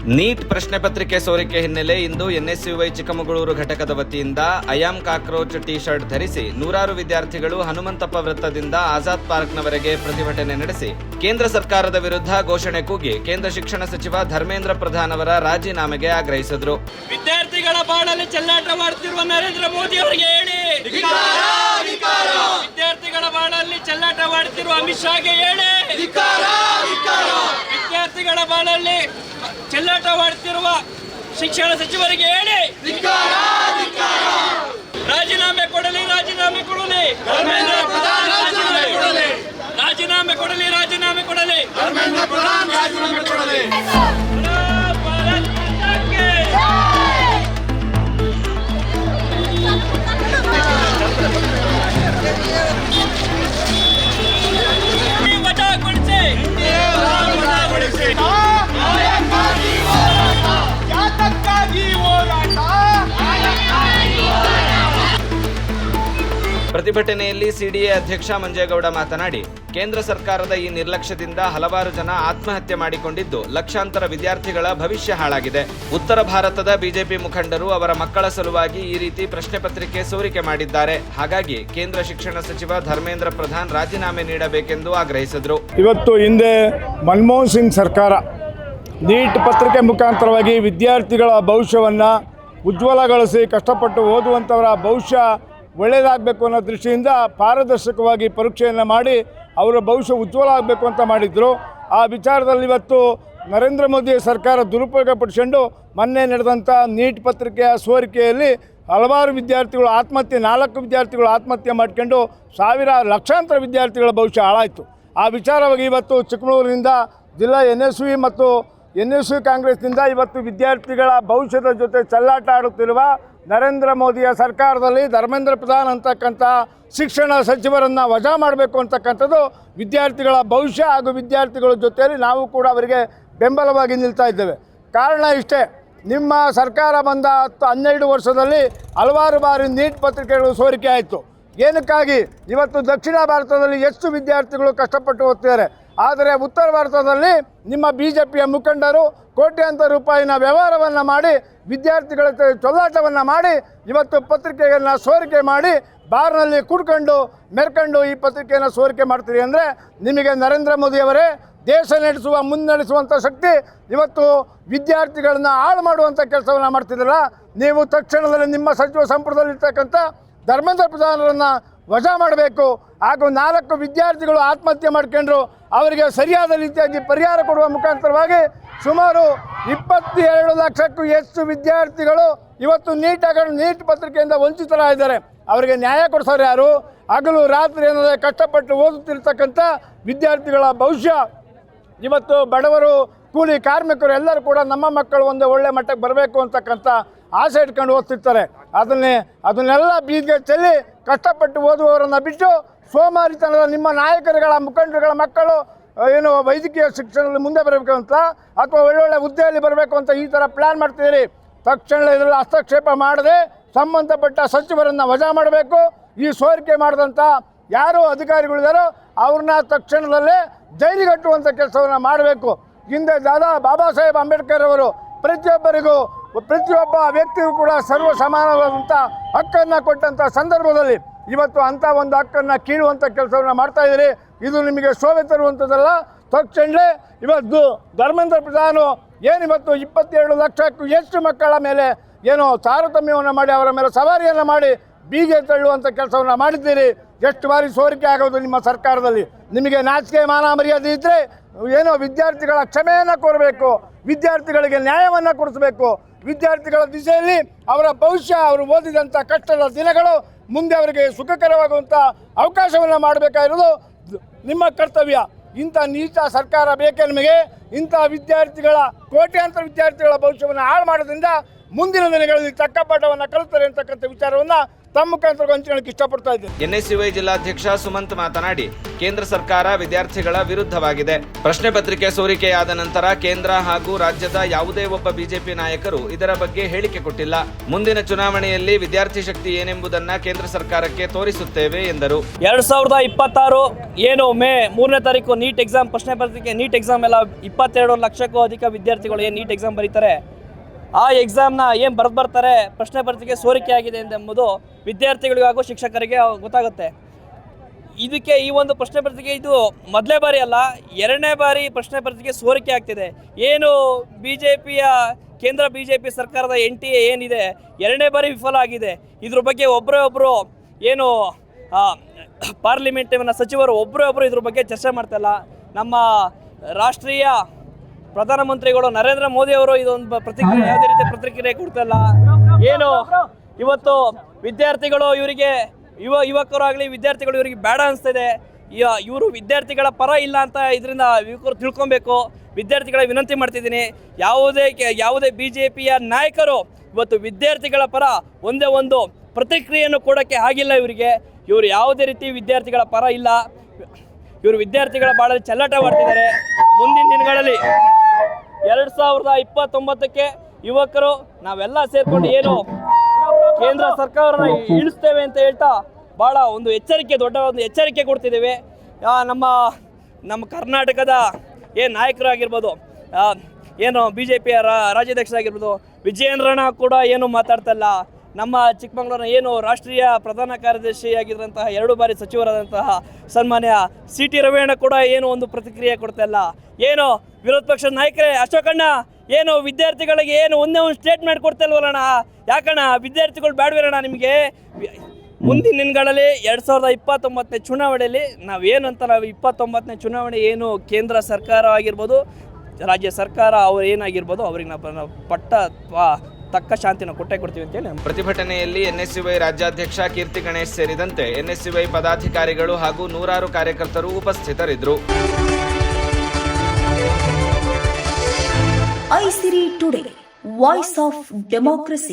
Neat ಪ್ರಶ್ನೆ ಪತ್ರಿಕೆ ಸೋರಿಕೆ ಹಿನ್ನೆಲೆ ಇಂದು ಎನ್ಎಸ್ಯುವೈ ಚಿಕ್ಕಮಗಳೂರು ಘಟಕದ ವತಿಯಿಂದ ಐಯಾಮ್ ಕಾಕ್ರೋಚ್ ಟಿ ಶರ್ಟ್ ಧರಿಸಿ ನೂರಾರು ವಿದ್ಯಾರ್ಥಿಗಳು ಹನುಮಂತಪ್ಪ ವೃತ್ತದಿಂದ ಆಜಾದ್ ಪಾರ್ಕ್ನವರೆಗೆ ಪ್ರತಿಭಟನೆ ನಡೆಸಿ ಕೇಂದ್ರ ಸರ್ಕಾರದ ವಿರುದ್ಧ ಘೋಷಣೆ ಕೂಗಿ ಕೇಂದ್ರ ಶಿಕ್ಷಣ ಸಚಿವ ಧರ್ಮೇಂದ್ರ ಪ್ರಧಾನ್ ಅವರ ರಾಜೀನಾಮೆಗೆ ಆಗ್ರಹಿಸಿದರು. ವಿದ್ಯಾರ್ಥಿಗಳ ಬಾಳಲ್ಲಿ ಚೆಲ್ಲಾಟ ಮಾಡುತ್ತಿರುವ ನರೇಂದ್ರ ಮೋದಿ ಅವರಿಗೆ ಹೇಳಿ, ವಿದ್ಯಾರ್ಥಿಗಳ ಬಾಳಲ್ಲಿ ಚೆಲ್ಲಾಟ ಮಾಡುತ್ತಿರುವ ಅಮಿತ್ ಶಾಗೆ ಹೇಳಿ, ವಿದ್ಯಾರ್ಥಿಗಳ ಬಾಳಲ್ಲಿ ಚೆಲ್ಲಾಟ ಮಾಡುತ್ತಿರುವ ಶಿಕ್ಷಣ ಸಚಿವರಿಗೆ ಹೇಳಿ, ರಾಜೀನಾಮೆ ಕೊಡಲಿ, ರಾಜೀನಾಮೆ ಕೊಡಲಿ, ರಾಜೀನಾಮೆ ಕೊಡಲಿ, ರಾಜೀನಾಮೆ ಕೊಡಲಿ. ಪ್ರತಿಭಟನೆಯಲ್ಲಿ ಸಿಡಿಎ ಅಧ್ಯಕ್ಷ ಮಂಜೇಗೌಡ ಮಾತನಾಡಿ, ಕೇಂದ್ರ ಸರ್ಕಾರದ ಈ ನಿರ್ಲಕ್ಷ್ಯದಿಂದ ಹಲವಾರು ಜನ ಆತ್ಮಹತ್ಯೆ ಮಾಡಿಕೊಂಡಿದ್ದು ಲಕ್ಷಾಂತರ ವಿದ್ಯಾರ್ಥಿಗಳ ಭವಿಷ್ಯ ಹಾಳಾಗಿದೆ. ಉತ್ತರ ಭಾರತದ ಬಿಜೆಪಿ ಮುಖಂಡರು ಅವರ ಮಕ್ಕಳ ಸಲುವಾಗಿ ಈ ರೀತಿ ಪ್ರಶ್ನೆ ಪತ್ರಿಕೆ ಸೋರಿಕೆ ಮಾಡಿದ್ದಾರೆ. ಹಾಗಾಗಿ ಕೇಂದ್ರ ಶಿಕ್ಷಣ ಸಚಿವ ಧರ್ಮೇಂದ್ರ ಪ್ರಧಾನ್ ರಾಜೀನಾಮೆ ನೀಡಬೇಕೆಂದು ಆಗ್ರಹಿಸಿದರು. ಇವತ್ತು ಹಿಂದೆ ಮನಮೋಹನ್ ಸಿಂಗ್ ಸರ್ಕಾರ ನೀಟ್ ಪತ್ರಿಕೆ ಮುಖಾಂತರವಾಗಿ ವಿದ್ಯಾರ್ಥಿಗಳ ಭವಿಷ್ಯವನ್ನು ಉಜ್ವಲಗೊಳಿಸಿ ಕಷ್ಟಪಟ್ಟು ಓದುವಂಥವರ ಭವಿಷ್ಯ ಒಳ್ಳೆಯದಾಗಬೇಕು ಅನ್ನೋ ದೃಷ್ಟಿಯಿಂದ ಪಾರದರ್ಶಕವಾಗಿ ಪರೀಕ್ಷೆಯನ್ನು ಮಾಡಿ ಅವರ ಭವಿಷ್ಯ ಉಜ್ವಲ ಆಗಬೇಕು ಅಂತ ಮಾಡಿದರು. ಆ ವಿಚಾರದಲ್ಲಿ ಇವತ್ತು ನರೇಂದ್ರ ಮೋದಿ ಸರ್ಕಾರ ದುರುಪಯೋಗಪಡಿಸಿಕೊಂಡು ಮೊನ್ನೆ ನಡೆದಂಥ ನೀಟ್ ಪತ್ರಿಕೆಯ ಸೋರಿಕೆಯಲ್ಲಿ ಹಲವಾರು ವಿದ್ಯಾರ್ಥಿಗಳು ಆತ್ಮಹತ್ಯೆ, 4 ವಿದ್ಯಾರ್ಥಿಗಳು ಆತ್ಮಹತ್ಯೆ ಮಾಡ್ಕೊಂಡು ಲಕ್ಷಾಂತರ ವಿದ್ಯಾರ್ಥಿಗಳ ಭವಿಷ್ಯ ಹಾಳಾಯಿತು. ಆ ವಿಚಾರವಾಗಿ ಇವತ್ತು ಚಿಕ್ಕಮಗಳೂರಿನಿಂದ ಜಿಲ್ಲಾ ಎನ್ಎಸ್ವಿ ಮತ್ತು ಎನ್ಎಸ್ವಿ ಕಾಂಗ್ರೆಸ್ನಿಂದ ಇವತ್ತು ವಿದ್ಯಾರ್ಥಿಗಳ ಭವಿಷ್ಯದ ಜೊತೆ ಚೆಲ್ಲಾಟ ಆಡುತ್ತಿರುವ ನರೇಂದ್ರ ಮೋದಿಯ ಸರ್ಕಾರದಲ್ಲಿ ಧರ್ಮೇಂದ್ರ ಪ್ರಧಾನ್ ಅಂತಕ್ಕಂಥ ಶಿಕ್ಷಣ ಸಚಿವರನ್ನು ವಜಾ ಮಾಡಬೇಕು ಅಂತಕ್ಕಂಥದ್ದು ವಿದ್ಯಾರ್ಥಿಗಳ ಭವಿಷ್ಯ ಹಾಗೂ ವಿದ್ಯಾರ್ಥಿಗಳ ಜೊತೆಯಲ್ಲಿ ನಾವು ಕೂಡ ಅವರಿಗೆ ಬೆಂಬಲವಾಗಿ ನಿಲ್ತಾ ಇದ್ದೇವೆ. ಕಾರಣ ಇಷ್ಟೇ, ನಿಮ್ಮ ಸರ್ಕಾರ ಬಂದ 12 ವರ್ಷದಲ್ಲಿ ಹಲವಾರು ಬಾರಿ ನೀಟ್ ಪತ್ರಿಕೆಗಳು ಸೋರಿಕೆ ಆಯಿತು. ಏನಕ್ಕಾಗಿ? ಇವತ್ತು ದಕ್ಷಿಣ ಭಾರತದಲ್ಲಿ ಎಷ್ಟು ವಿದ್ಯಾರ್ಥಿಗಳು ಕಷ್ಟಪಟ್ಟು ಓದ್ತಿದ್ದಾರೆ, ಆದರೆ ಉತ್ತರ ಭಾರತದಲ್ಲಿ ನಿಮ್ಮ BJPಯ ಮುಖಂಡರು ಕೋಟ್ಯಾಂತರ ರೂಪಾಯಿನ ವ್ಯವಹಾರವನ್ನು ಮಾಡಿ ವಿದ್ಯಾರ್ಥಿಗಳ ಚೊಲ್ಲಾಟವನ್ನು ಮಾಡಿ ಇವತ್ತು ಪತ್ರಿಕೆಯನ್ನು ಸೋರಿಕೆ ಮಾಡಿ ಬಾರ್ನಲ್ಲಿ ಕುಡ್ಕೊಂಡು ಮೆರ್ಕೊಂಡು ಈ ಪತ್ರಿಕೆಯನ್ನು ಸೋರಿಕೆ ಮಾಡ್ತೀರಿ ಅಂದರೆ ನಿಮಗೆ ನರೇಂದ್ರ ಮೋದಿಯವರೇ ದೇಶ ಮುನ್ನಡೆಸುವಂಥ ಶಕ್ತಿ ಇವತ್ತು ವಿದ್ಯಾರ್ಥಿಗಳನ್ನು ಹಾಳು ಮಾಡುವಂಥ ಕೆಲಸವನ್ನು ಮಾಡ್ತಿದ್ದೀರ. ನೀವು ತಕ್ಷಣದಲ್ಲಿ ನಿಮ್ಮ ಸಚಿವ ಸಂಪುಟದಲ್ಲಿರ್ತಕ್ಕಂಥ ಧರ್ಮೇಂದ್ರ ಪ್ರಧಾನರನ್ನು ವಜಾ ಮಾಡಬೇಕು. ಹಾಗೂ 4 ವಿದ್ಯಾರ್ಥಿಗಳು ಆತ್ಮಹತ್ಯೆ ಮಾಡ್ಕೊಂಡ್ರು, ಅವರಿಗೆ ಸರಿಯಾದ ರೀತಿಯಾಗಿ ಪರಿಹಾರ ಕೊಡುವ ಮುಖಾಂತರವಾಗಿ ಸುಮಾರು 22 ಲಕ್ಷಕ್ಕೂ ಹೆಚ್ಚು ವಿದ್ಯಾರ್ಥಿಗಳು ಇವತ್ತು ನೀಟ್ ಪತ್ರಿಕೆಯಿಂದ ವಂಚಿತರಾಗಿದ್ದಾರೆ. ಅವರಿಗೆ ನ್ಯಾಯ ಕೊಡಿಸೋರು ಯಾರು? ಹಗಲು ರಾತ್ರಿ ಏನಂದರೆ ಕಷ್ಟಪಟ್ಟು ಓದುತ್ತಿರ್ತಕ್ಕಂಥ ವಿದ್ಯಾರ್ಥಿಗಳ ಭವಿಷ್ಯ ಇವತ್ತು ಬಡವರು, ಕೂಲಿ ಕಾರ್ಮಿಕರು ಎಲ್ಲರೂ ಕೂಡ ನಮ್ಮ ಮಕ್ಕಳು ಒಂದು ಒಳ್ಳೆ ಮಟ್ಟಕ್ಕೆ ಬರಬೇಕು ಅಂತಕ್ಕಂಥ ಆಸೆ ಇಟ್ಕೊಂಡು ಓದ್ತಿರ್ತಾರೆ. ಅದನ್ನೆಲ್ಲ ಬೀದಿಗೆ ಚೆಲ್ಲಿ ಕಷ್ಟಪಟ್ಟು ಓದುವವರನ್ನು ಬಿಟ್ಟು ಸೋಮಾರಿತನದ ನಿಮ್ಮ ನಾಯಕರುಗಳ ಮುಖಂಡರುಗಳ ಮಕ್ಕಳು ಏನು ವೈದ್ಯಕೀಯ ಶಿಕ್ಷಣದಲ್ಲಿ ಮುಂದೆ ಬರಬೇಕು ಅಂತ ಅಥವಾ ಒಳ್ಳೊಳ್ಳೆ ಹುದ್ದೆಯಲ್ಲಿ ಬರಬೇಕು ಅಂತ ಈ ಥರ ಪ್ಲ್ಯಾನ್ ಮಾಡ್ತಿದ್ದೀರಿ. ತಕ್ಷಣ ಇದರಲ್ಲಿ ಹಸ್ತಕ್ಷೇಪ ಮಾಡದೆ ಸಂಬಂಧಪಟ್ಟ ಸಚಿವರನ್ನು ವಜಾ ಮಾಡಬೇಕು. ಈ ಸೋರಿಕೆ ಮಾಡಿದಂಥ ಯಾರು ಅಧಿಕಾರಿಗಳಿದ್ದಾರೋ ಅವ್ರನ್ನ ತಕ್ಷಣದಲ್ಲೇ ಜೈಲಿಗಟ್ಟುವಂಥ ಕೆಲಸವನ್ನು ಮಾಡಬೇಕು. ಹಿಂದೆ ಬಾಬಾ ಸಾಹೇಬ್ ಅಂಬೇಡ್ಕರ್ ಅವರು ಪ್ರತಿಯೊಬ್ಬ ವ್ಯಕ್ತಿಗೂ ಕೂಡ ಸರ್ವ ಸಮಾನವಾದಂಥ ಹಕ್ಕನ್ನು ಕೊಟ್ಟಂಥ ಸಂದರ್ಭದಲ್ಲಿ ಇವತ್ತು ಅಂಥ ಒಂದು ಹಕ್ಕನ್ನು ಕೀಳುವಂಥ ಕೆಲಸವನ್ನು ಮಾಡ್ತಾಯಿದ್ದೀರಿ. ಇದು ನಿಮಗೆ ಶೋಭೆ ತರುವಂಥದ್ದಲ್ಲ. ತಕ್ಷಣವೇ ಇವತ್ತು ಧರ್ಮೇಂದ್ರ ಪ್ರಧಾನು ಏನಿವತ್ತು 22 ಲಕ್ಷಕ್ಕೂ ಹೆಚ್ಚು ಮಕ್ಕಳ ಮೇಲೆ ಏನೋ ತಾರತಮ್ಯವನ್ನು ಮಾಡಿ ಅವರ ಮೇಲೆ ಸವಾರಿಯನ್ನು ಮಾಡಿ ಬೀಗೆ ತಳ್ಳುವಂಥ ಕೆಲಸವನ್ನು ಮಾಡಿದ್ದೀರಿ. ಎಷ್ಟು ಬಾರಿ ಸೋರಿಕೆ ಆಗೋದು ನಿಮ್ಮ ಸರ್ಕಾರದಲ್ಲಿ. ನಿಮಗೆ ನಾಚಿಕೆ ಮಾನ ಮರ್ಯಾದೆ ಇದ್ದರೆ ಏನೋ ವಿದ್ಯಾರ್ಥಿಗಳ ಕ್ಷಮೆಯನ್ನು ಕೋರಬೇಕು, ವಿದ್ಯಾರ್ಥಿಗಳಿಗೆ ನ್ಯಾಯವನ್ನು ಕೊಡಿಸಬೇಕು, ವಿದ್ಯಾರ್ಥಿಗಳ ದಿಸೆಯಲ್ಲಿ ಅವರ ಭವಿಷ್ಯ, ಅವರು ಓದಿದಂಥ ಕಷ್ಟದ ದಿನಗಳು ಮುಂದೆ ಅವರಿಗೆ ಸುಖಕರವಾಗುವಂಥ ಅವಕಾಶವನ್ನು ಮಾಡಬೇಕಾಗಿರೋದು ನಿಮ್ಮ ಕರ್ತವ್ಯ. ಇಂಥ ನೀಚ ಸರ್ಕಾರ ಬೇಕೇ ನಿಮಗೆ? ಇಂಥ ಕೋಟ್ಯಾಂತರ ವಿದ್ಯಾರ್ಥಿಗಳ ಭವಿಷ್ಯವನ್ನು ಹಾಳು ಮಾಡೋದ್ರಿಂದ ಮುಂದಿನ ದಿನಗಳಲ್ಲಿ ತಕ್ಕ ಪಾಠವನ್ನು ಕಲಿತಾರೆ ಅಂತಕ್ಕಂಥ ವಿಚಾರವನ್ನು ತಮ್ಮ ಮುಖಾಂತರ ಹಂಚಿಕೊಳ್ಳಕ್ಕೆ ಇಷ್ಟಪಡ್ತಾ ಇದ್ದೀನಿ. ಎನ್ಎಸ್ಯುಐ ಜಿಲ್ಲಾಧ್ಯಕ್ಷ ಸುಮಂತ್ ಮಾತನಾಡಿ, ಕೇಂದ್ರ ಸರ್ಕಾರ ವಿದ್ಯಾರ್ಥಿಗಳ ವಿರುದ್ಧವಾಗಿದೆ. ಪ್ರಶ್ನೆ ಪತ್ರಿಕೆ ಸೋರಿಕೆಯಾದ ನಂತರ ಕೇಂದ್ರ ಹಾಗೂ ರಾಜ್ಯದ ಯಾವುದೇ ಒಬ್ಬ ಬಿಜೆಪಿ ನಾಯಕರು ಇದರ ಬಗ್ಗೆ ಹೇಳಿಕೆ ಕೊಟ್ಟಿಲ್ಲ. ಮುಂದಿನ ಚುನಾವಣೆಯಲ್ಲಿ ವಿದ್ಯಾರ್ಥಿ ಶಕ್ತಿ ಏನೆಂಬುದನ್ನ ಕೇಂದ್ರ ಸರ್ಕಾರಕ್ಕೆ ತೋರಿಸುತ್ತೇವೆ ಎಂದರು. 2026 ಏನು ಮೇ 3ನೇ ತಾರೀಕು ನೀಟ್ ಎಕ್ಸಾಮ್ ಪ್ರಶ್ನೆ ಪತ್ರಿಕೆ ನೀಟ್ ಎಕ್ಸಾಮ್ ಎಲ್ಲ 22 ಲಕ್ಷಕ್ಕೂ ಅಧಿಕ ವಿದ್ಯಾರ್ಥಿಗಳು ಏನು ನೀಟ್ ಎಕ್ಸಾಮ್ ಬರೀತಾರೆ, ಆ ಎಕ್ಸಾಮ್ನ ಏನು ಬರ್ತಾರೆ ಪ್ರಶ್ನೆ ಪತ್ರಿಕೆ ಸೋರಿಕೆ ಆಗಿದೆ ಎಂಬುದು ವಿದ್ಯಾರ್ಥಿಗಳಿಗೂ ಹಾಗೂ ಶಿಕ್ಷಕರಿಗೆ ಗೊತ್ತಾಗುತ್ತೆ. ಇದಕ್ಕೆ ಈ ಒಂದು ಪ್ರಶ್ನೆ ಪತ್ರಿಕೆ ಇದು ಮೊದಲೇ ಬಾರಿ ಅಲ್ಲ, 2ನೇ ಬಾರಿ ಪ್ರಶ್ನೆ ಪತ್ರಿಕೆ ಸೋರಿಕೆ ಆಗ್ತಿದೆ. ಏನು ಕೇಂದ್ರ BJP ಸರ್ಕಾರದ NTA ಏನಿದೆ 2ನೇ ಬಾರಿ ವಿಫಲ ಆಗಿದೆ. ಇದ್ರ ಬಗ್ಗೆ ಒಬ್ಬರು ಏನು ಪಾರ್ಲಿಮೆಂಟಿನ ಸಚಿವರು ಒಬ್ಬರು ಇದ್ರ ಬಗ್ಗೆ ಚರ್ಚೆ ಮಾಡ್ತಾಯಿಲ್ಲ. ನಮ್ಮ ರಾಷ್ಟ್ರೀಯ ಪ್ರಧಾನಮಂತ್ರಿಗಳು ನರೇಂದ್ರ ಮೋದಿ ಅವರು ಇದೊಂದು ಪ್ರತಿಕ್ರಿಯೆ ಯಾವುದೇ ರೀತಿ ಪ್ರತಿಕ್ರಿಯೆ ಕೊಡ್ತಾಯಿಲ್ಲ. ಏನು ಇವತ್ತು ವಿದ್ಯಾರ್ಥಿಗಳು ಯುವಕರಾಗಲಿ ವಿದ್ಯಾರ್ಥಿಗಳು ಇವರಿಗೆ ಬೇಡ ಅನಿಸ್ತಿದೆ. ಇವರು ವಿದ್ಯಾರ್ಥಿಗಳ ಪರ ಇಲ್ಲ ಅಂತ ಇದರಿಂದ ಯುವಕರು ತಿಳ್ಕೊಬೇಕು. ವಿದ್ಯಾರ್ಥಿಗಳ ವಿನಂತಿ ಮಾಡ್ತಿದ್ದೀನಿ, ಯಾವುದೇ BJPಯ ನಾಯಕರು ಇವತ್ತು ವಿದ್ಯಾರ್ಥಿಗಳ ಪರ ಒಂದೇ ಒಂದು ಪ್ರತಿಕ್ರಿಯೆಯನ್ನು ಕೊಡೋಕ್ಕೆ ಆಗಿಲ್ಲ. ಇವರು ಯಾವುದೇ ರೀತಿ ವಿದ್ಯಾರ್ಥಿಗಳ ಪರ ಇಲ್ಲ. ಇವರು ವಿದ್ಯಾರ್ಥಿಗಳ ಬಾಳಲ್ಲಿ ಚೆಲ್ಲಾಟ ಮಾಡ್ತಿದ್ದಾರೆ. ಮುಂದಿನ ದಿನಗಳಲ್ಲಿ 2029ಕ್ಕೆ ಯುವಕರು ನಾವೆಲ್ಲ ಸೇರ್ಕೊಂಡು ಏನು ಕೇಂದ್ರ ಸರ್ಕಾರನ ಇಳಿಸ್ತೇವೆ ಅಂತ ಹೇಳ್ತಾ ಭಾಳ ಒಂದು ದೊಡ್ಡ ಒಂದು ಎಚ್ಚರಿಕೆ ಕೊಡ್ತಿದ್ದೇವೆ. ನಮ್ಮ ಕರ್ನಾಟಕದ ಏನು ನಾಯಕರಾಗಿರ್ಬೋದು, ಏನು BJPಯ ರಾಜ್ಯಾಧ್ಯಕ್ಷರಾಗಿರ್ಬೋದು, ವಿಜಯೇಂದ್ರಣ್ಣ ಕೂಡ ಏನು ಮಾತಾಡ್ತಲ್ಲ. ನಮ್ಮ ಚಿಕ್ಕಮಗಳೂರಿನ ಏನು ರಾಷ್ಟ್ರೀಯ ಪ್ರಧಾನ ಕಾರ್ಯದರ್ಶಿಯಾಗಿದ್ದಂತಹ 2 ಬಾರಿ ಸಚಿವರಾದಂತಹ ಸನ್ಮಾನ್ಯ CT ರವಿಯಣ್ಣ ಕೂಡ ಏನು ಒಂದು ಪ್ರತಿಕ್ರಿಯೆ ಕೊಡ್ತಾಯಿಲ್ಲ. ಏನು ವಿರೋಧ ಪಕ್ಷದ ನಾಯಕರೇ ಅಶೋಕಣ್ಣ ಏನು ವಿದ್ಯಾರ್ಥಿಗಳಿಗೆ ಏನು ಒಂದೇ ಒಂದು ಸ್ಟೇಟ್ಮೆಂಟ್ ಕೊಡ್ತಿಲ್ವಲ್ಲಣ್ಣ, ಯಾಕಣ್ಣ ವಿದ್ಯಾರ್ಥಿಗಳು ಬೇಡವೇನಣ್ಣ ನಿಮಗೆ? ಮುಂದಿನ ದಿನಗಳಲ್ಲಿ 2029ನೇ ಚುನಾವಣೆಯಲ್ಲಿ ನಾವು 29ನೇ ಚುನಾವಣೆ ಏನು ಕೇಂದ್ರ ಸರ್ಕಾರ ಆಗಿರ್ಬೋದು, ರಾಜ್ಯ ಸರ್ಕಾರ ಅವ್ರು ಏನಾಗಿರ್ಬೋದು ಅವ್ರಿಗೆ ನಾವು ತಕ್ಕ ಶಾಂತಿನ ಕೊಡ್ತೀವಿ ಅಂತೇಳಿ. ಪ್ರತಿಭಟನೆಯಲ್ಲಿ ಎನ್ಎಸ್ಯುಐ ರಾಜ್ಯಾಧ್ಯಕ್ಷ ಕೀರ್ತಿ ಗಣೇಶ್ ಸೇರಿದಂತೆ ಎನ್ಎಸ್ಯುಐ ಪದಾಧಿಕಾರಿಗಳು ಹಾಗೂ ನೂರಾರು ಕಾರ್ಯಕರ್ತರು ಉಪಸ್ಥಿತರಿದ್ದರು. ಐಸಿರಿ ಟುಡೇ, ವಾಯ್ಸ್ ಆಫ್ ಡೆಮೋಕ್ರಸಿ.